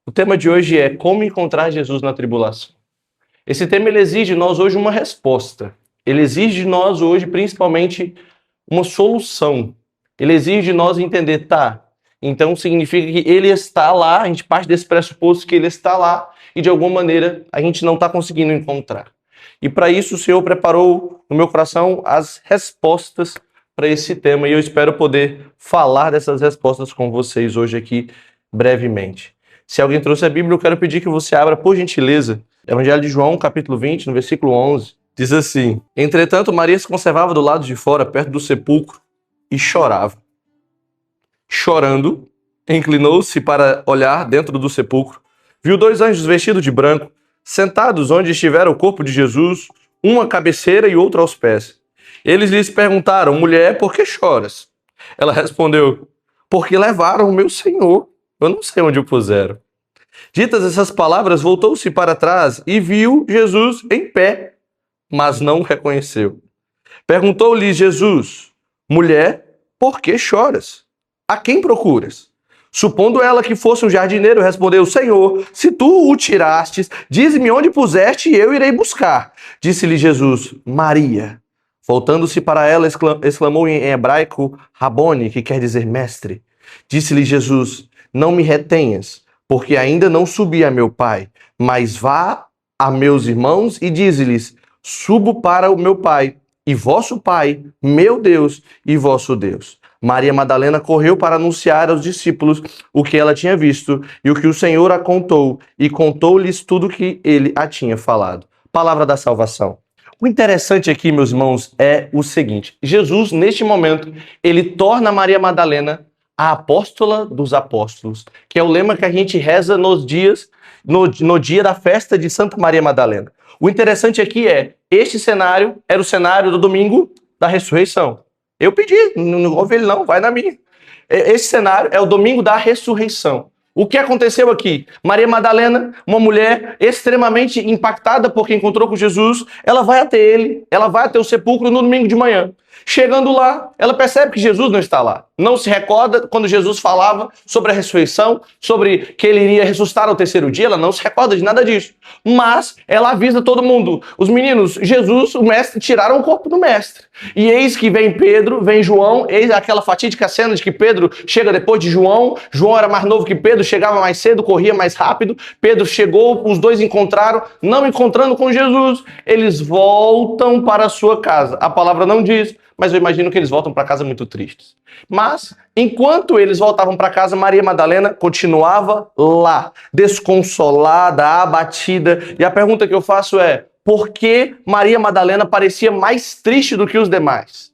O tema de hoje é como encontrar Jesus na tribulação. Esse tema ele exige de nós hoje uma resposta. Ele exige de nós hoje principalmente uma solução. Ele exige de nós entender, então significa que ele está lá, a gente parte desse pressuposto que ele está lá e de alguma maneira a gente não está conseguindo encontrar. E para isso o Senhor preparou no meu coração as respostas para esse tema e eu espero poder falar dessas respostas com vocês hoje aqui brevemente. Se alguém trouxe a Bíblia, eu quero pedir que você abra, por gentileza, Evangelho de João, capítulo 20, no versículo 11. Diz assim: Entretanto, Maria se conservava do lado de fora, perto do sepulcro, e chorava. Chorando, inclinou-se para olhar dentro do sepulcro. Viu dois anjos vestidos de branco, sentados onde estivera o corpo de Jesus, um à cabeceira e outro aos pés. Eles lhes perguntaram: Mulher, por que choras? Ela respondeu: Porque levaram o meu Senhor. Eu não sei onde o puseram. Ditas essas palavras, voltou-se para trás e viu Jesus em pé, mas não o reconheceu. Perguntou-lhe Jesus: Mulher, por que choras? A quem procuras? Supondo ela que fosse um jardineiro, respondeu: Senhor, se tu o tirastes, dize-me onde puseste e eu irei buscar. Disse-lhe Jesus: Maria. Voltando-se para ela, exclamou em hebraico Rabone, que quer dizer mestre. Disse-lhe Jesus: Não me retenhas, porque ainda não subi a meu Pai, mas vá a meus irmãos e dize-lhes: Subo para o meu Pai e vosso Pai, meu Deus e vosso Deus. Maria Madalena correu para anunciar aos discípulos o que ela tinha visto e o que o Senhor a contou, e contou-lhes tudo o que ele a tinha falado. Palavra da salvação. O interessante aqui, meus irmãos, é o seguinte: Jesus, neste momento, ele torna Maria Madalena a apóstola dos apóstolos, que é o lema que a gente reza no dia da festa de Santa Maria Madalena. O interessante aqui este cenário era o cenário do domingo da ressurreição. Eu pedi, não ouve ele não, vai na minha. Esse cenário é o domingo da ressurreição. O que aconteceu aqui? Maria Madalena, uma mulher extremamente impactada porque encontrou com Jesus, ela vai até ele, ela vai até o sepulcro no domingo de manhã. Chegando lá, ela percebe que Jesus não está lá. Não se recorda quando Jesus falava sobre a ressurreição, sobre que ele iria ressuscitar ao terceiro dia, ela não se recorda de nada disso. Mas ela avisa todo mundo: os meninos, Jesus, o mestre, tiraram o corpo do mestre. E eis que vem Pedro, vem João, eis aquela fatídica cena de que Pedro chega depois de João. João era mais novo que Pedro, chegava mais cedo, corria mais rápido. Pedro chegou, os dois encontraram, não encontrando com Jesus, eles voltam para a sua casa. A palavra não diz, mas eu imagino que eles voltam para casa muito tristes. Mas, enquanto eles voltavam para casa, Maria Madalena continuava lá, desconsolada, abatida. E a pergunta que eu faço é: por que Maria Madalena parecia mais triste do que os demais?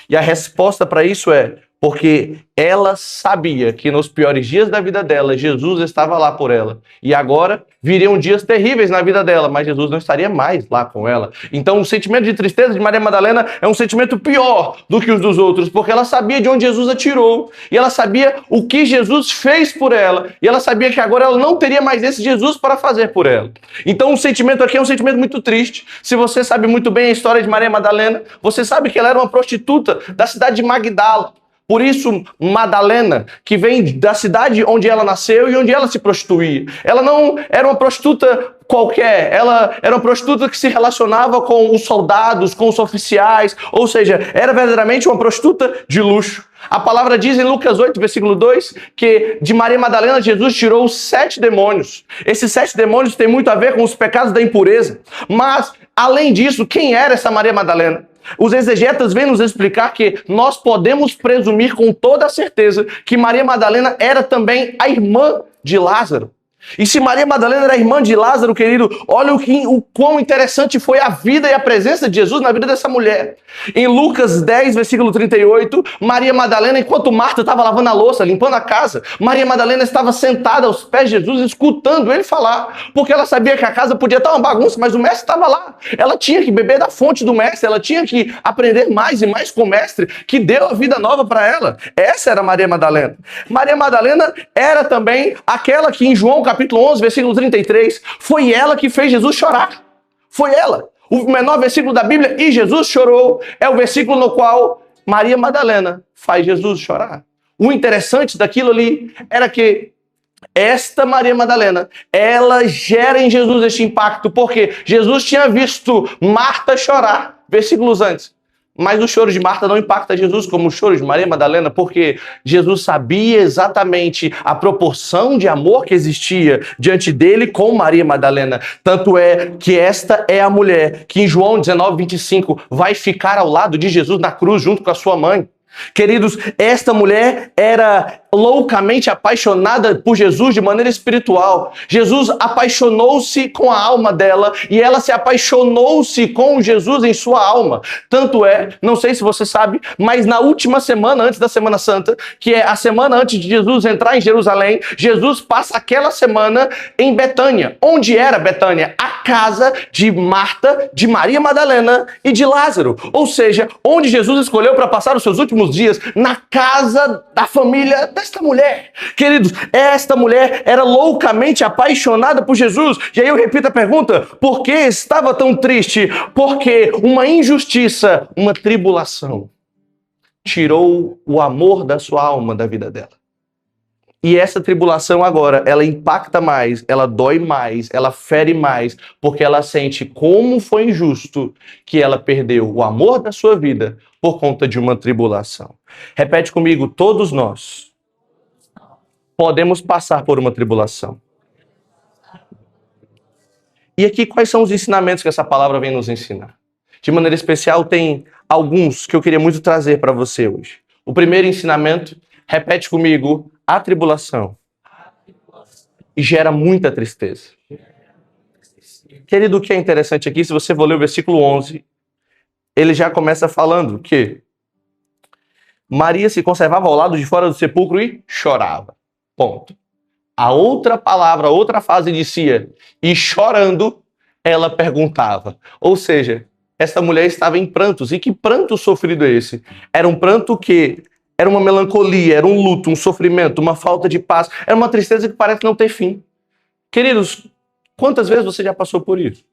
E a resposta para isso é: porque ela sabia que nos piores dias da vida dela, Jesus estava lá por ela. E agora viriam dias terríveis na vida dela, mas Jesus não estaria mais lá com ela. Então o sentimento de tristeza de Maria Madalena é um sentimento pior do que os dos outros, porque ela sabia de onde Jesus a tirou. E ela sabia o que Jesus fez por ela. E ela sabia que agora ela não teria mais esse Jesus para fazer por ela. Então o sentimento aqui é um sentimento muito triste. Se você sabe muito bem a história de Maria Madalena, você sabe que ela era uma prostituta da cidade de Magdala. Por isso, Madalena, que vem da cidade onde ela nasceu e onde ela se prostituía. Ela não era uma prostituta qualquer, ela era uma prostituta que se relacionava com os soldados, com os oficiais, ou seja, era verdadeiramente uma prostituta de luxo. A palavra diz em Lucas 8, versículo 2, que de Maria Madalena Jesus tirou 7 demônios. Esses 7 demônios têm muito a ver com os pecados da impureza. Mas, além disso, quem era essa Maria Madalena? Os exegetas vêm nos explicar que nós podemos presumir com toda a certeza que Maria Madalena era também a irmã de Lázaro. E se Maria Madalena era irmã de Lázaro, querido, olha o quão interessante foi a vida e a presença de Jesus na vida dessa mulher. Em Lucas 10, versículo 38, Maria Madalena, enquanto Marta estava lavando a louça, limpando a casa, Maria Madalena estava sentada aos pés de Jesus, escutando ele falar, porque ela sabia que a casa podia estar uma bagunça, mas o mestre estava lá. Ela tinha que beber da fonte do mestre, ela tinha que aprender mais e mais com o mestre, que deu a vida nova para ela. Essa era Maria Madalena. Maria Madalena era também aquela que em João capítulo 11, versículo 33, foi ela que fez Jesus chorar. Foi ela. O menor versículo da Bíblia, e Jesus chorou, é o versículo no qual Maria Madalena faz Jesus chorar. O interessante daquilo ali era que Esta Maria Madalena, ela gera em Jesus este impacto, porque Jesus tinha visto Marta chorar, versículos antes. Mas o choro de Marta não impacta Jesus como o choro de Maria Madalena, porque Jesus sabia exatamente a proporção de amor que existia diante dele com Maria Madalena. Tanto é que esta é a mulher que em João 19:25 vai ficar ao lado de Jesus na cruz junto com a sua mãe. Queridos, esta mulher era loucamente apaixonada por Jesus de maneira espiritual. Jesus apaixonou-se com a alma dela e ela se apaixonou-se com Jesus em sua alma. Tanto é, não sei se você sabe, mas na última semana antes da Semana Santa, que é a semana antes de Jesus entrar em Jerusalém, Jesus passa aquela semana em Betânia. Onde era Betânia? A casa de Marta, de Maria Madalena e de Lázaro. Ou seja, onde Jesus escolheu para passar os seus últimos dias, na casa da família desta mulher. Queridos, esta mulher era loucamente apaixonada por Jesus. E aí eu repito a pergunta: por que estava tão triste? Porque uma injustiça, uma tribulação, tirou o amor da sua alma da vida dela. E essa tribulação agora, ela impacta mais, ela dói mais, ela fere mais, porque ela sente como foi injusto que ela perdeu o amor da sua vida por conta de uma tribulação. Repete comigo: todos nós podemos passar por uma tribulação. E aqui, quais são os ensinamentos que essa palavra vem nos ensinar? De maneira especial, tem alguns que eu queria muito trazer para você hoje. O primeiro ensinamento, repete comigo: a tribulação gera muita tristeza. Querido, o que é interessante aqui, se você for ler o versículo 11, ele já começa falando que Maria se conservava ao lado de fora do sepulcro e chorava. Ponto. A outra palavra, a outra frase dizia, e chorando, ela perguntava. Ou seja, essa mulher estava em prantos. E que pranto sofrido é esse? Era um pranto que era uma melancolia, era um luto, um sofrimento, uma falta de paz. Era uma tristeza que parece não ter fim. Queridos, quantas vezes você já passou por isso?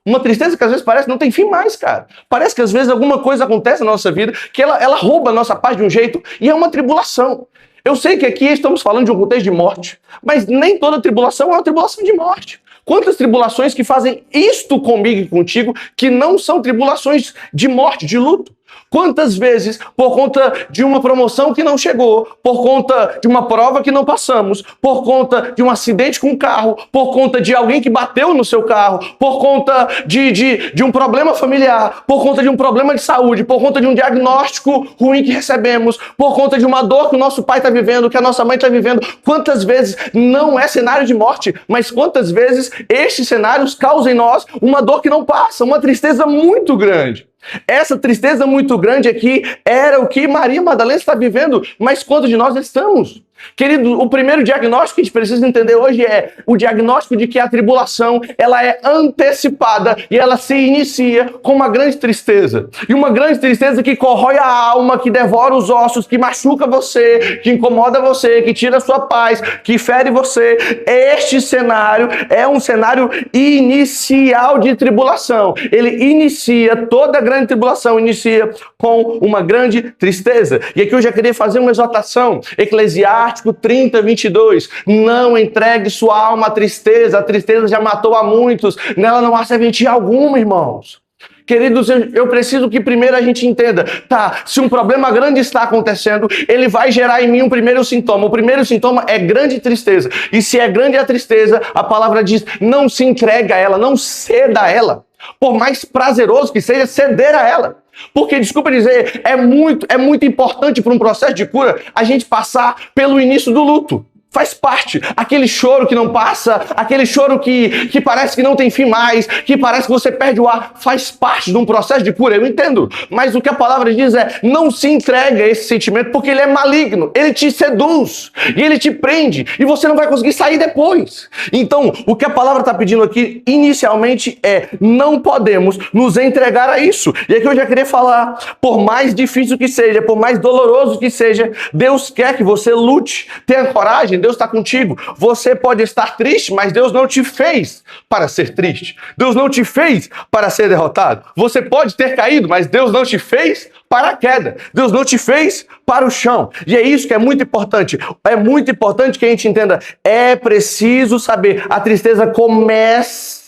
Uma tristeza que às vezes parece não tem fim mais, cara. Parece que às vezes alguma coisa acontece na nossa vida que ela rouba a nossa paz de um jeito e é uma tribulação. Eu sei que aqui estamos falando de um contexto de morte, mas nem toda tribulação é uma tribulação de morte. Quantas tribulações que fazem isto comigo e contigo que não são tribulações de morte, de luto? Quantas vezes, por conta de uma promoção que não chegou, por conta de uma prova que não passamos, por conta de um acidente com o carro, por conta de alguém que bateu no seu carro, por conta de um problema familiar, por conta de um problema de saúde, por conta de um diagnóstico ruim que recebemos, por conta de uma dor que o nosso pai está vivendo, que a nossa mãe está vivendo, quantas vezes não é cenário de morte, mas quantas vezes estes cenários causam em nós uma dor que não passa, uma tristeza muito grande. Essa tristeza muito grande aqui era o que Maria Madalena está vivendo, mas quantos de nós estamos? Querido, o primeiro diagnóstico que a gente precisa entender hoje é o diagnóstico de que a tribulação, ela é antecipada e ela se inicia com uma grande tristeza. E uma grande tristeza que corrói a alma, que devora os ossos, que machuca você, que incomoda você, que tira a sua paz, que fere você. Este cenário é um cenário inicial de tribulação. Ele inicia, toda grande tribulação inicia com uma grande tristeza. E aqui eu já queria fazer uma exortação. Eclesiastes 30:22, não entregue sua alma à tristeza, a tristeza já matou a muitos, nela não há serventia alguma, irmãos. Queridos, eu preciso que primeiro a gente entenda, tá, se um problema grande está acontecendo, ele vai gerar em mim um primeiro sintoma. O primeiro sintoma é grande tristeza. E se é grande a tristeza, a palavra diz, não se entregue a ela, não ceda a ela. Por mais prazeroso que seja ceder a ela. Porque, desculpa dizer, é muito importante para um processo de cura a gente passar pelo início do luto. Faz parte. Aquele choro que não passa, aquele choro que parece que não tem fim mais, que parece que você perde o ar, faz parte de um processo de cura, eu entendo. Mas o que a palavra diz é, não se entregue a esse sentimento, porque ele é maligno, ele te seduz, e ele te prende, e você não vai conseguir sair depois. Então, o que a palavra está pedindo aqui, inicialmente, é, não podemos nos entregar a isso. E aqui eu já queria falar, por mais difícil que seja, por mais doloroso que seja, Deus quer que você lute, tenha coragem, Deus está contigo. Você pode estar triste, mas Deus não te fez para ser triste. Deus não te fez para ser derrotado. Você pode ter caído, mas Deus não te fez para a queda. Deus não te fez para o chão. E é isso que é muito importante. É muito importante que a gente entenda. É preciso saber. A tristeza começa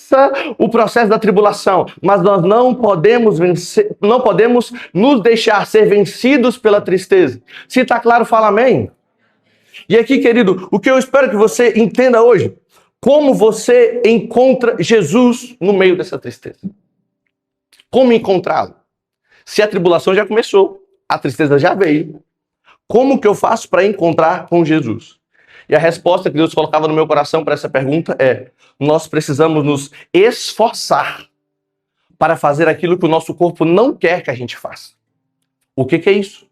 o processo da tribulação, mas nós não podemos vencer, não podemos nos deixar ser vencidos pela tristeza. Se está claro, fala amém. E aqui, querido, o que eu espero que você entenda hoje, como você encontra Jesus no meio dessa tristeza. Como encontrá-lo? Se a tribulação já começou, a tristeza já veio, como que eu faço para encontrar com Jesus? E a resposta que Deus colocava no meu coração para essa pergunta é: nós precisamos nos esforçar para fazer aquilo que o nosso corpo não quer que a gente faça. O que é isso?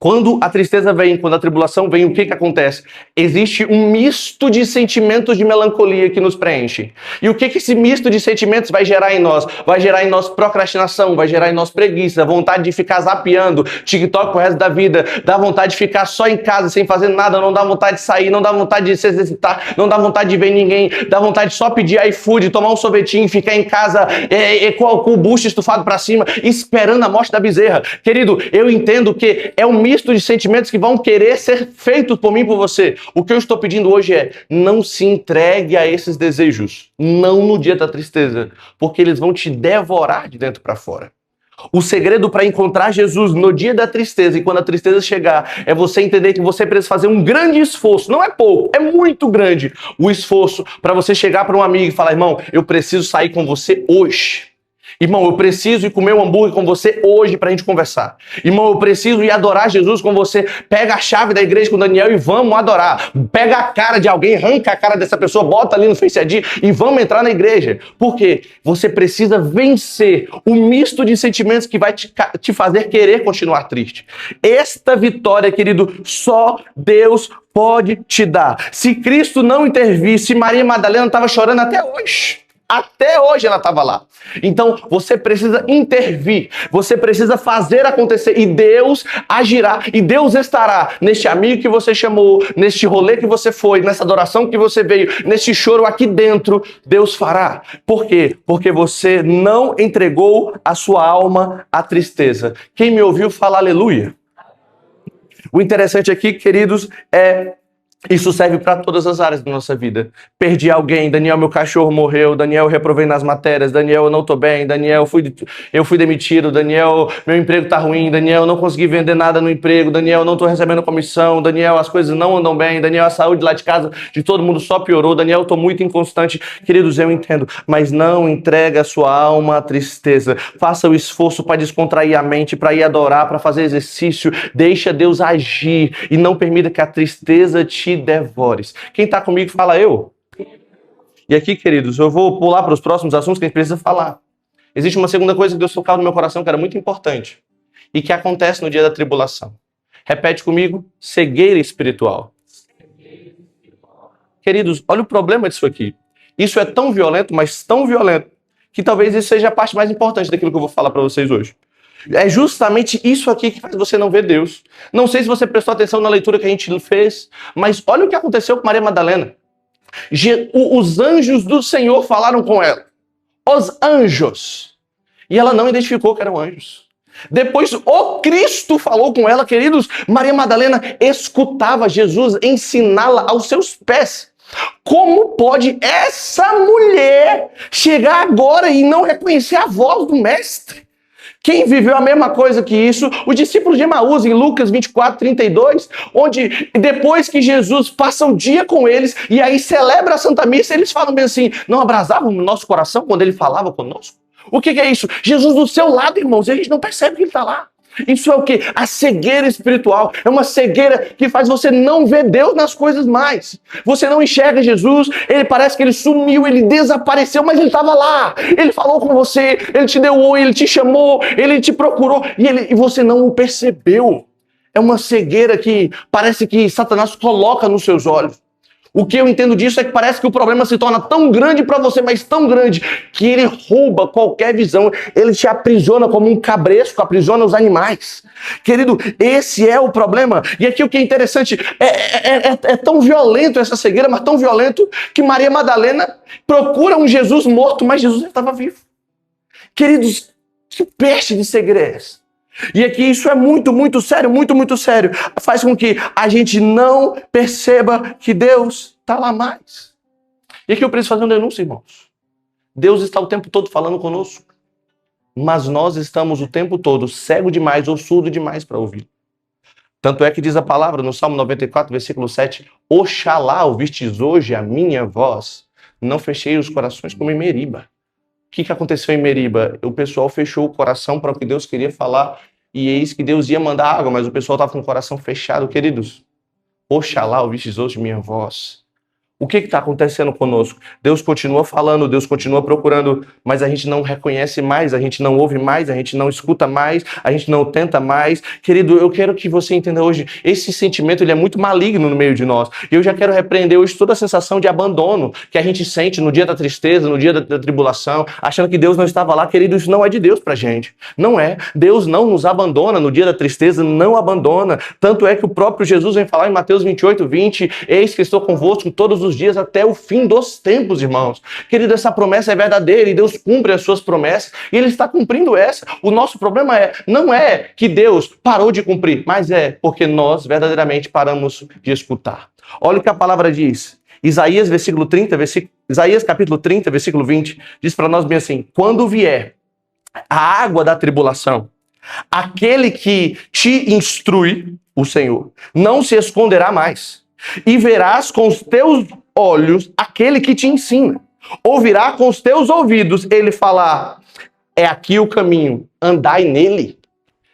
Quando a tristeza vem, quando a tribulação vem, o que acontece? Existe um misto de sentimentos de melancolia que nos preenche. E o que esse misto de sentimentos vai gerar em nós? Vai gerar em nós procrastinação, vai gerar em nós preguiça, vontade de ficar zapeando TikTok pro resto da vida, dá vontade de ficar só em casa sem fazer nada, não dá vontade de sair, não dá vontade de se exercitar, não dá vontade de ver ninguém, dá vontade de só pedir iFood, tomar um sorvetinho, ficar em casa com o bucho estufado para cima, esperando a morte da bezerra. Querido, eu entendo que é um misto de sentimentos que vão querer ser feitos por mim e por você. O que eu estou pedindo hoje é: não se entregue a esses desejos, não no dia da tristeza, porque eles vão te devorar de dentro para fora. O segredo para encontrar Jesus no dia da tristeza e quando a tristeza chegar é você entender que você precisa fazer um grande esforço. Não é pouco, é muito grande o esforço para você chegar para um amigo e falar: irmão, eu preciso sair com você hoje. Irmão, eu preciso ir comer um hambúrguer com você hoje pra gente conversar. Irmão, eu preciso ir adorar Jesus com você. Pega a chave da igreja com o Daniel e vamos adorar. Pega a cara de alguém, arranca a cara dessa pessoa, bota ali no Face ID e vamos entrar na igreja. Por quê? Você precisa vencer o misto de sentimentos que vai te fazer querer continuar triste. Esta vitória, querido, só Deus pode te dar. Se Cristo não intervir, se Maria Madalena estava chorando até hoje. Até hoje ela estava lá. Então, você precisa intervir. Você precisa fazer acontecer. E Deus agirá. E Deus estará neste amigo que você chamou, neste rolê que você foi, nessa adoração que você veio, neste choro aqui dentro. Deus fará. Por quê? Porque você não entregou a sua alma à tristeza. Quem me ouviu fala aleluia. O interessante aqui, queridos, isso serve para todas as áreas da nossa vida. Perdi alguém, Daniel, meu cachorro morreu, Daniel, eu reprovei nas matérias, Daniel, eu não tô bem, Daniel, eu fui demitido, Daniel, meu emprego tá ruim, Daniel, eu não consegui vender nada no emprego, Daniel, eu não tô recebendo comissão, Daniel, as coisas não andam bem, Daniel, a saúde lá de casa de todo mundo só piorou, Daniel, eu tô muito inconstante. Queridos, eu entendo, mas não entrega a sua alma à tristeza. Faça o esforço para descontrair a mente, para ir adorar, para fazer exercício. Deixa Deus agir e não permita que a tristeza te devores. Quem está comigo fala eu. E aqui, queridos, eu vou pular para os próximos assuntos que a gente precisa falar. Existe uma segunda coisa que Deus tocou no meu coração que era muito importante e que acontece no dia da tribulação. Repete comigo: cegueira espiritual. Queridos, olha o problema disso aqui. Isso é tão violento, mas tão violento, que talvez isso seja a parte mais importante daquilo que eu vou falar para vocês hoje. É justamente isso aqui que faz você não ver Deus. Não sei se você prestou atenção na leitura que a gente fez, mas olha o que aconteceu com Maria Madalena. Os anjos do Senhor falaram com ela. Os anjos. E ela não identificou que eram anjos. Depois o Cristo falou com ela, queridos. Maria Madalena escutava Jesus ensiná-la aos seus pés. Como pode essa mulher chegar agora e não reconhecer a voz do Mestre? Quem viveu a mesma coisa que isso? Os discípulos de Emaús, em Lucas 24, 32, onde depois que Jesus passa o dia com eles e aí celebra a Santa Missa, eles falam bem assim: não abrasava o nosso coração quando ele falava conosco? O que é isso? Jesus do seu lado, irmãos, e a gente não percebe que ele está lá. Isso é o quê? A cegueira espiritual. É uma cegueira que faz você não ver Deus nas coisas mais. Você não enxerga Jesus, ele parece que ele sumiu, ele desapareceu, mas ele estava lá. Ele falou com você, ele te deu oi, ele te chamou, ele te procurou e você não o percebeu. É uma cegueira que parece que Satanás coloca nos seus olhos. O que eu entendo disso é que parece que o problema se torna tão grande para você, mas tão grande, que ele rouba qualquer visão. Ele te aprisiona como um cabresco aprisiona os animais. Querido, esse é o problema. E aqui o que é interessante, é tão violento essa cegueira, mas tão violento, que Maria Madalena procura um Jesus morto, mas Jesus estava vivo. Queridos, que peste de cegueira é essa? E aqui isso é muito, muito sério, muito, muito sério. Faz com que a gente não perceba que Deus está lá mais. E aqui eu preciso fazer um denúncio, irmãos. Deus está o tempo todo falando conosco, mas nós estamos o tempo todo cego demais ou surdo demais para ouvir. Tanto é que diz a palavra no Salmo 94, versículo 7, Oxalá ouvistes hoje a minha voz, não fechei os corações como em Meriba. O que aconteceu em Meriba? O pessoal fechou o coração para o que Deus queria falar, e eis que Deus ia mandar água, mas o pessoal estava com o coração fechado. Queridos, Oxalá ouvistes hoje minha voz. O que está acontecendo conosco? Deus continua falando, Deus continua procurando, mas a gente não reconhece mais, a gente não ouve mais, a gente não escuta mais, a gente não tenta mais. Querido, eu quero que você entenda hoje, esse sentimento ele é muito maligno no meio de nós. E eu já quero repreender hoje toda a sensação de abandono que a gente sente no dia da tristeza, no dia da tribulação, achando que Deus não estava lá. Querido, isso não é de Deus pra gente. Não é. Deus não nos abandona no dia da tristeza, não abandona. Tanto é que o próprio Jesus vem falar em Mateus 28, 20, eis que estou convosco todos os dias até o fim dos tempos, irmãos. Querido, essa promessa é verdadeira e Deus cumpre as suas promessas e Ele está cumprindo essa. O nosso problema não é que Deus parou de cumprir, mas é porque nós verdadeiramente paramos de escutar. Olha o que a palavra diz. Isaías capítulo 30, versículo 20, diz para nós bem assim, quando vier a água da tribulação, aquele que te instrui, o Senhor, não se esconderá mais. E verás com os teus olhos aquele que te ensina. Ouvirá com os teus ouvidos ele falar, é aqui o caminho, andai nele.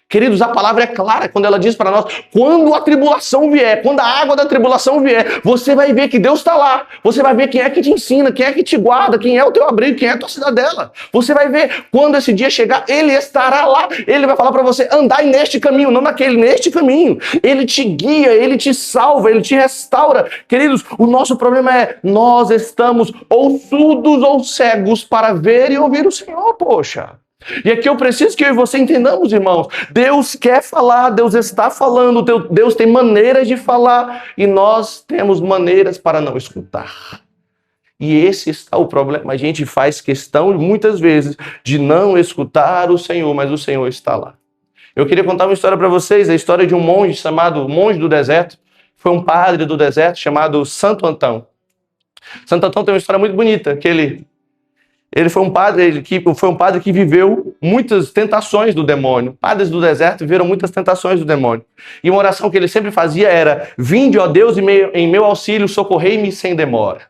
Queridos, a palavra é clara quando ela diz para nós, quando a tribulação vier, quando a água da tribulação vier, você vai ver que Deus está lá. Você vai ver quem é que te ensina, quem é que te guarda, quem é o teu abrigo, quem é a tua cidadela. Você vai ver, quando esse dia chegar, Ele estará lá. Ele vai falar para você, andai neste caminho, não naquele, neste caminho. Ele te guia, Ele te salva, Ele te restaura. Queridos, o nosso problema é, nós estamos ou surdos ou cegos para ver e ouvir o Senhor, poxa. E aqui eu preciso que eu e você entendamos, irmãos. Deus quer falar, Deus está falando, Deus tem maneiras de falar e nós temos maneiras para não escutar. E esse está o problema. A gente faz questão, muitas vezes, de não escutar o Senhor, mas o Senhor está lá. Eu queria contar uma história para vocês, a história de um monge chamado Monge do Deserto. Foi um padre do deserto chamado Santo Antão. Santo Antão tem uma história muito bonita, que ele foi um padre que viveu muitas tentações do demônio. Padres do deserto viveram muitas tentações do demônio. E uma oração que ele sempre fazia era, vinde, ó Deus, em meu auxílio, socorrei-me sem demora.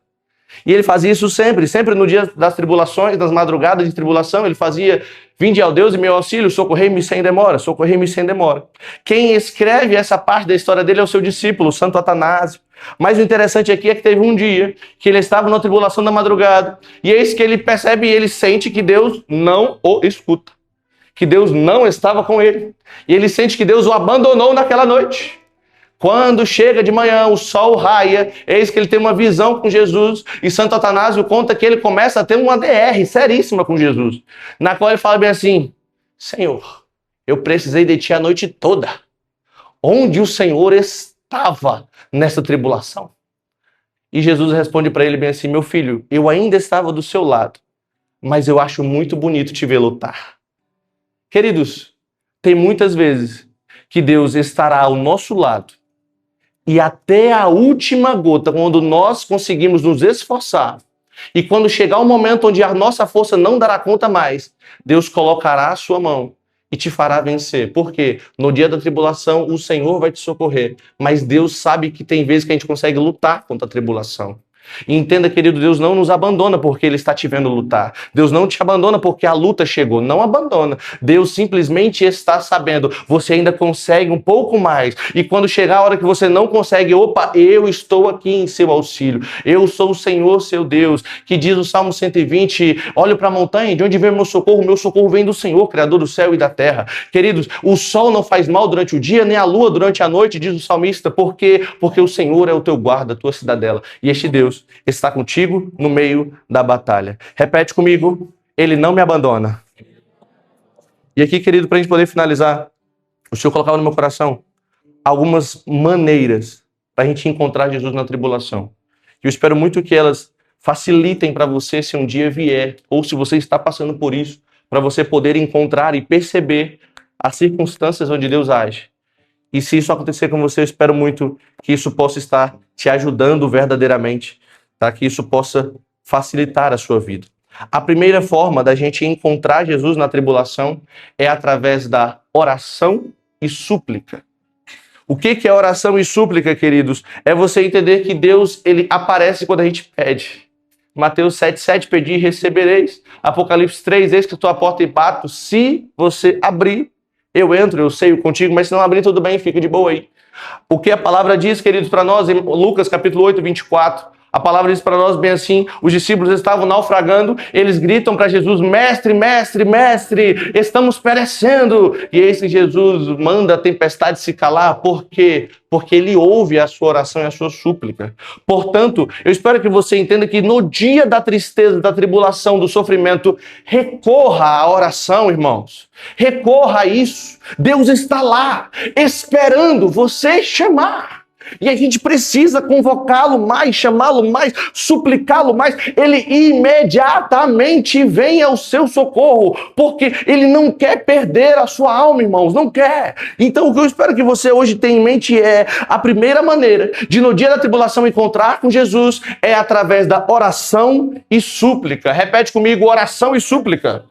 E ele fazia isso sempre no dia das tribulações, das madrugadas de tribulação, ele fazia, vinde ao Deus em meu auxílio, socorrei-me sem demora, socorrei-me sem demora. Quem escreve essa parte da história dele é o seu discípulo, Santo Atanásio. Mas o interessante aqui é que teve um dia que ele estava na tribulação da madrugada, e eis que ele percebe e ele sente que Deus não o escuta, que Deus não estava com ele, e ele sente que Deus o abandonou naquela noite. Quando chega de manhã, o sol raia, eis que ele tem uma visão com Jesus, e Santo Atanásio conta que ele começa a ter uma DR seríssima com Jesus, na qual ele fala bem assim, Senhor, eu precisei de ti a noite toda, onde o Senhor estava nessa tribulação? E Jesus responde para ele bem assim, meu filho, eu ainda estava do seu lado, mas eu acho muito bonito te ver lutar. Queridos, tem muitas vezes que Deus estará ao nosso lado, e até a última gota, quando nós conseguimos nos esforçar, e quando chegar o momento onde a nossa força não dará conta mais, Deus colocará a sua mão e te fará vencer. Por quê? No dia da tribulação, o Senhor vai te socorrer. Mas Deus sabe que tem vezes que a gente consegue lutar contra a tribulação. E entenda, querido, Deus não nos abandona porque Ele está te vendo lutar. Deus não te abandona porque a luta chegou. Não abandona. Deus simplesmente está sabendo. Você ainda consegue um pouco mais. E quando chegar a hora que você não consegue, opa, eu estou aqui em seu auxílio. Eu sou o Senhor, seu Deus, que diz o Salmo 120, olho para a montanha, de onde vem o meu socorro vem do Senhor, Criador do céu e da terra. Queridos, o sol não faz mal durante o dia, nem a lua durante a noite, diz o salmista. Por quê? Porque o Senhor é o teu guarda, a tua cidadela. E este Deus está contigo no meio da batalha. Repete comigo, Ele não me abandona. E aqui, querido, para a gente poder finalizar, o Senhor colocava no meu coração algumas maneiras para a gente encontrar Jesus na tribulação. Eu espero muito que elas facilitem para você se um dia vier, ou se você está passando por isso, para você poder encontrar e perceber as circunstâncias onde Deus age. E se isso acontecer com você, eu espero muito que isso possa estar te ajudando verdadeiramente, tá? Que isso possa facilitar a sua vida. A primeira forma da gente encontrar Jesus na tribulação é através da oração e súplica. O que é oração e súplica, queridos? É você entender que Deus, Ele aparece quando a gente pede. Mateus 7,7, pedi e recebereis. Apocalipse 3, eis que estou à porta e bato. Se você abrir, eu entro, eu sei contigo, mas se não abrir, tudo bem, fica de boa aí. O que a palavra diz, queridos, para nós, em Lucas capítulo 8, 24, a palavra diz para nós bem assim, os discípulos estavam naufragando, eles gritam para Jesus, mestre, mestre, mestre, estamos perecendo. E eis que Jesus manda a tempestade se calar, por quê? Porque Ele ouve a sua oração e a sua súplica. Portanto, eu espero que você entenda que no dia da tristeza, da tribulação, do sofrimento, recorra à oração, irmãos. Recorra a isso. Deus está lá, esperando você chamar. E a gente precisa convocá-lo mais, chamá-lo mais, suplicá-lo mais. Ele imediatamente vem ao seu socorro, porque Ele não quer perder a sua alma, irmãos, não quer. Então o que eu espero que você hoje tenha em mente é a primeira maneira de no dia da tribulação encontrar com Jesus é através da oração e súplica. Repete comigo, oração e súplica.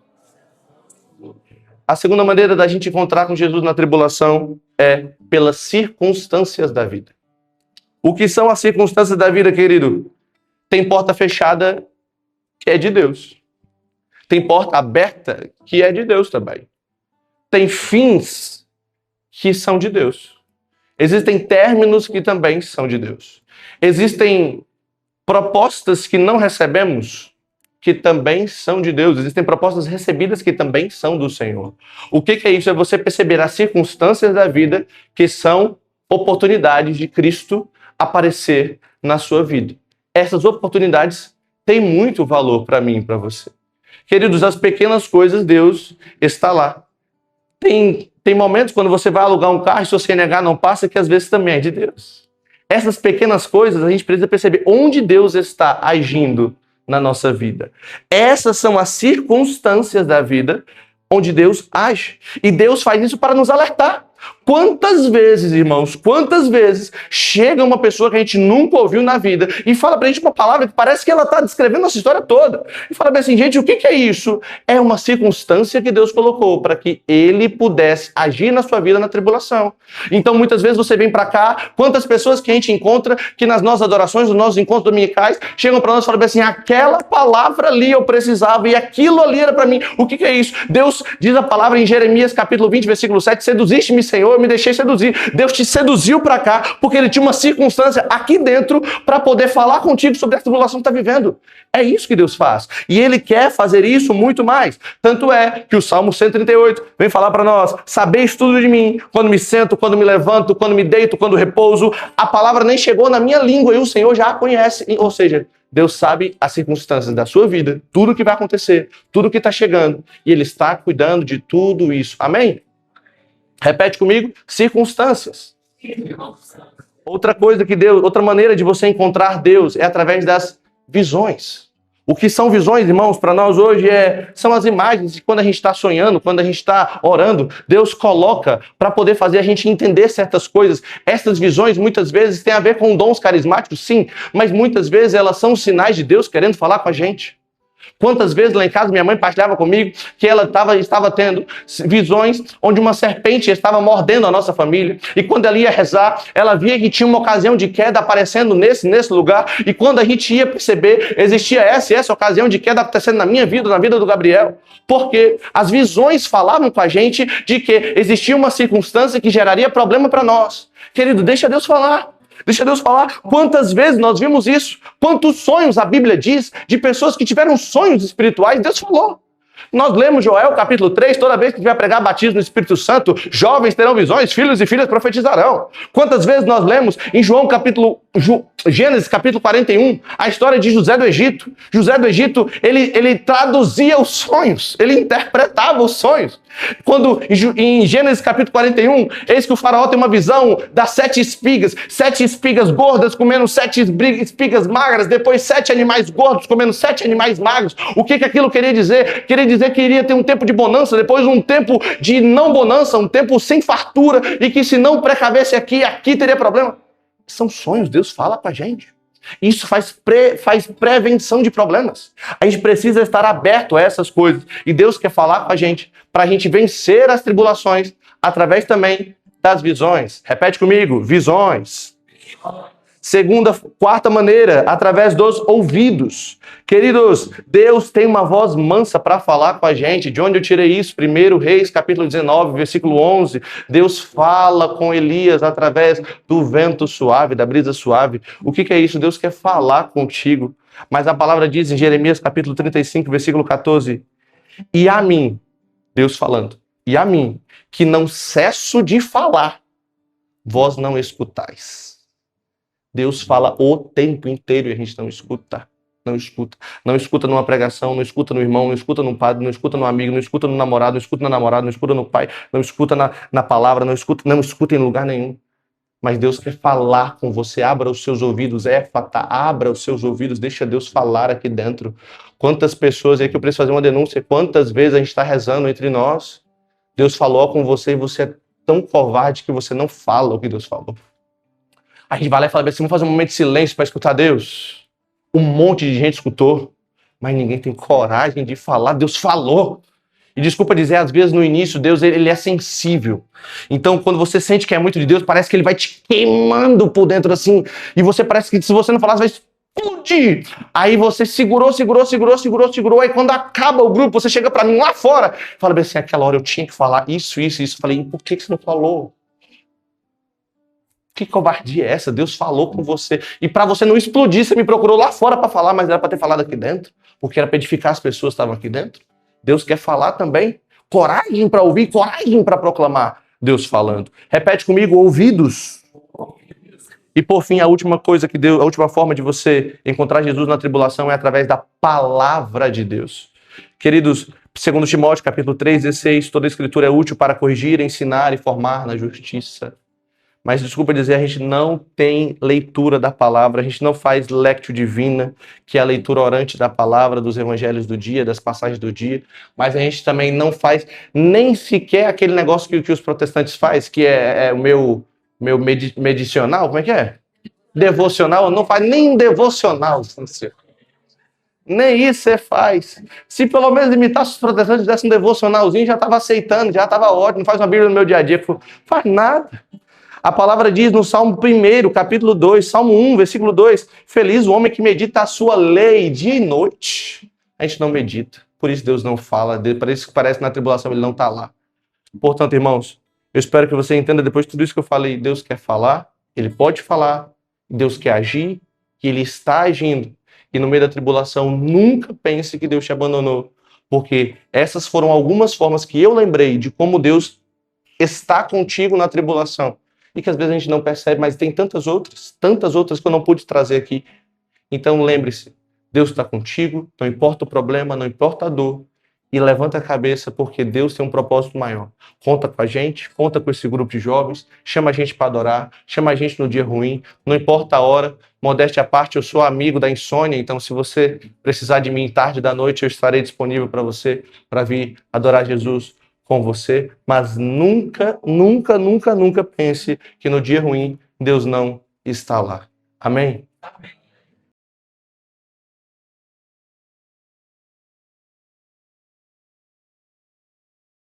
A segunda maneira da gente encontrar com Jesus na tribulação é pelas circunstâncias da vida. O que são as circunstâncias da vida, querido? Tem porta fechada que é de Deus. Tem porta aberta que é de Deus também. Tem fins que são de Deus. Existem términos que também são de Deus. Existem propostas que não recebemos que também são de Deus. Existem propostas recebidas que também são do Senhor. O que é isso? É você perceber as circunstâncias da vida que são oportunidades de Cristo aparecer na sua vida. Essas oportunidades têm muito valor para mim e para você. Queridos, as pequenas coisas, Deus está lá. Tem momentos quando você vai alugar um carro e se você negar não passa, que às vezes também é de Deus. Essas pequenas coisas a gente precisa perceber onde Deus está agindo na nossa vida. Essas são as circunstâncias da vida onde Deus age. E Deus faz isso para nos alertar. Quantas vezes, irmãos, quantas vezes chega uma pessoa que a gente nunca ouviu na vida e fala pra gente uma palavra que parece que ela está descrevendo nossa história toda. E fala bem assim, gente, o que é isso? É uma circunstância que Deus colocou para que Ele pudesse agir na sua vida na tribulação. Então, muitas vezes você vem para cá, quantas pessoas que a gente encontra que nas nossas adorações, nos nossos encontros dominicais, chegam para nós e falam bem assim, aquela palavra ali eu precisava e aquilo ali era para mim. O que é isso? Deus diz a palavra em Jeremias capítulo 20, versículo 7, seduziste-me, Senhor, eu me deixei seduzir. Deus te seduziu para cá porque Ele tinha uma circunstância aqui dentro para poder falar contigo sobre a tribulação que está vivendo. É isso que Deus faz. E Ele quer fazer isso muito mais. Tanto é que o Salmo 138 vem falar para nós, sabeis tudo de mim, quando me sento, quando me levanto, quando me deito, quando repouso. A palavra nem chegou na minha língua e o Senhor já a conhece. Ou seja, Deus sabe as circunstâncias da sua vida, tudo que vai acontecer, tudo que está chegando. E Ele está cuidando de tudo isso. Amém? Repete comigo, circunstâncias. Outra coisa que Deus, outra maneira de você encontrar Deus é através das visões. O que são visões, irmãos, para nós hoje são as imagens de quando a gente está sonhando, quando a gente está orando, Deus coloca para poder fazer a gente entender certas coisas. Essas visões muitas vezes têm a ver com dons carismáticos, sim, mas muitas vezes elas são sinais de Deus querendo falar com a gente. Quantas vezes lá em casa minha mãe partilhava comigo que ela estava tendo visões onde uma serpente estava mordendo a nossa família. E quando ela ia rezar, ela via que tinha uma ocasião de queda aparecendo nesse lugar. E quando a gente ia perceber, existia essa ocasião de queda acontecendo na minha vida, na vida do Gabriel. Porque as visões falavam com a gente de que existia uma circunstância que geraria problema para nós. Querido, deixa Deus falar. Deixa Deus falar. Quantas vezes nós vimos isso? Quantos sonhos a Bíblia diz de pessoas que tiveram sonhos espirituais? Deus falou. Nós lemos Joel capítulo 3, toda vez que tiver pregar batismo no Espírito Santo, jovens terão visões, filhos e filhas profetizarão. Quantas vezes nós lemos em Gênesis capítulo 41, a história de José do Egito. José do Egito, ele traduzia os sonhos, ele interpretava os sonhos. Quando em Gênesis capítulo 41, eis que o faraó tem uma visão das 7 espigas gordas comendo 7 espigas magras, depois 7 animais gordos comendo 7 animais magros. O que aquilo queria dizer? Queria dizer que iria ter um tempo de bonança, depois um tempo de não bonança, um tempo sem fartura, e que se não precavesse aqui teria problema. São sonhos, Deus fala com a gente. Isso faz prevenção de problemas. A gente precisa estar aberto a essas coisas. E Deus quer falar com a gente para a gente vencer as tribulações através também das visões. Repete comigo, visões. Quarta maneira, através dos ouvidos. Queridos, Deus tem uma voz mansa para falar com a gente. De onde eu tirei isso? 1 Reis, capítulo 19, versículo 11. Deus fala com Elias através do vento suave, da brisa suave. O que é isso? Deus quer falar contigo. Mas a palavra diz em Jeremias, capítulo 35, versículo 14. E a mim, Deus falando, e a mim, que não cesso de falar, vós não escutais. Deus fala o tempo inteiro e a gente não escuta. Não escuta. Não escuta numa pregação, não escuta no irmão, não escuta no padre, não escuta no amigo, não escuta no namorado, não escuta na namorada, não escuta no pai, não escuta na palavra, não escuta em lugar nenhum. Mas Deus quer falar com você. Abra os seus ouvidos, abra os seus ouvidos, deixa Deus falar aqui dentro. Quantas pessoas, é que eu preciso fazer uma denúncia, quantas vezes a gente está rezando entre nós, Deus falou com você e você é tão covarde que você não fala o que Deus falou. A gente vai lá e fala assim, vamos fazer um momento de silêncio para escutar Deus. Um monte de gente escutou, mas ninguém tem coragem de falar. Deus falou. E desculpa dizer, às vezes no início, Deus ele é sensível. Então, quando você sente que é muito de Deus, parece que ele vai te queimando por dentro assim. E você parece que se você não falar, você vai explodir. Aí você segurou. Aí quando acaba o grupo, você chega para mim lá fora. Fala bem assim, aquela hora eu tinha que falar isso. Falei, por que você não falou? Que covardia é essa? Deus falou com você. E para você não explodir, você me procurou lá fora para falar, mas era para ter falado aqui dentro. Porque era para edificar as pessoas que estavam aqui dentro. Deus quer falar também. Coragem para ouvir, coragem para proclamar. Deus falando. Repete comigo, ouvidos. E por fim, a última forma de você encontrar Jesus na tribulação é através da palavra de Deus. Queridos, 2 Timóteo, capítulo 3, 16, toda a escritura é útil para corrigir, ensinar e formar na justiça. Mas, desculpa dizer, a gente não tem leitura da palavra, a gente não faz lectio divina, que é a leitura orante da palavra, dos evangelhos do dia, das passagens do dia, mas a gente também não faz nem sequer aquele negócio que os protestantes fazem, que é o meu medicional, como é que é? Devocional, não faz nem devocional, nem isso você faz. Se pelo menos imitasse os protestantes, desse um devocionalzinho, já estava aceitando, já estava ótimo, não faz uma Bíblia no meu dia a dia, faz nada. A palavra diz no Salmo 1, capítulo 2, Salmo 1, versículo 2, feliz o homem que medita a sua lei dia e noite. A gente não medita, por isso Deus não fala, por isso que parece que na tribulação ele não está lá. Portanto, irmãos, eu espero que você entenda depois de tudo isso que eu falei, Deus quer falar, ele pode falar, Deus quer agir, que ele está agindo. E no meio da tribulação, nunca pense que Deus te abandonou, porque essas foram algumas formas que eu lembrei de como Deus está contigo na tribulação. E que às vezes a gente não percebe, mas tem tantas outras que eu não pude trazer aqui. Então lembre-se, Deus está contigo, não importa o problema, não importa a dor, e levanta a cabeça porque Deus tem um propósito maior. Conta com a gente, conta com esse grupo de jovens, chama a gente para adorar, chama a gente no dia ruim, não importa a hora, modéstia à parte, eu sou amigo da insônia, então se você precisar de mim tarde da noite, eu estarei disponível para você, para vir adorar Jesus com você, mas nunca pense que no dia ruim Deus não está lá. Amém? Amém.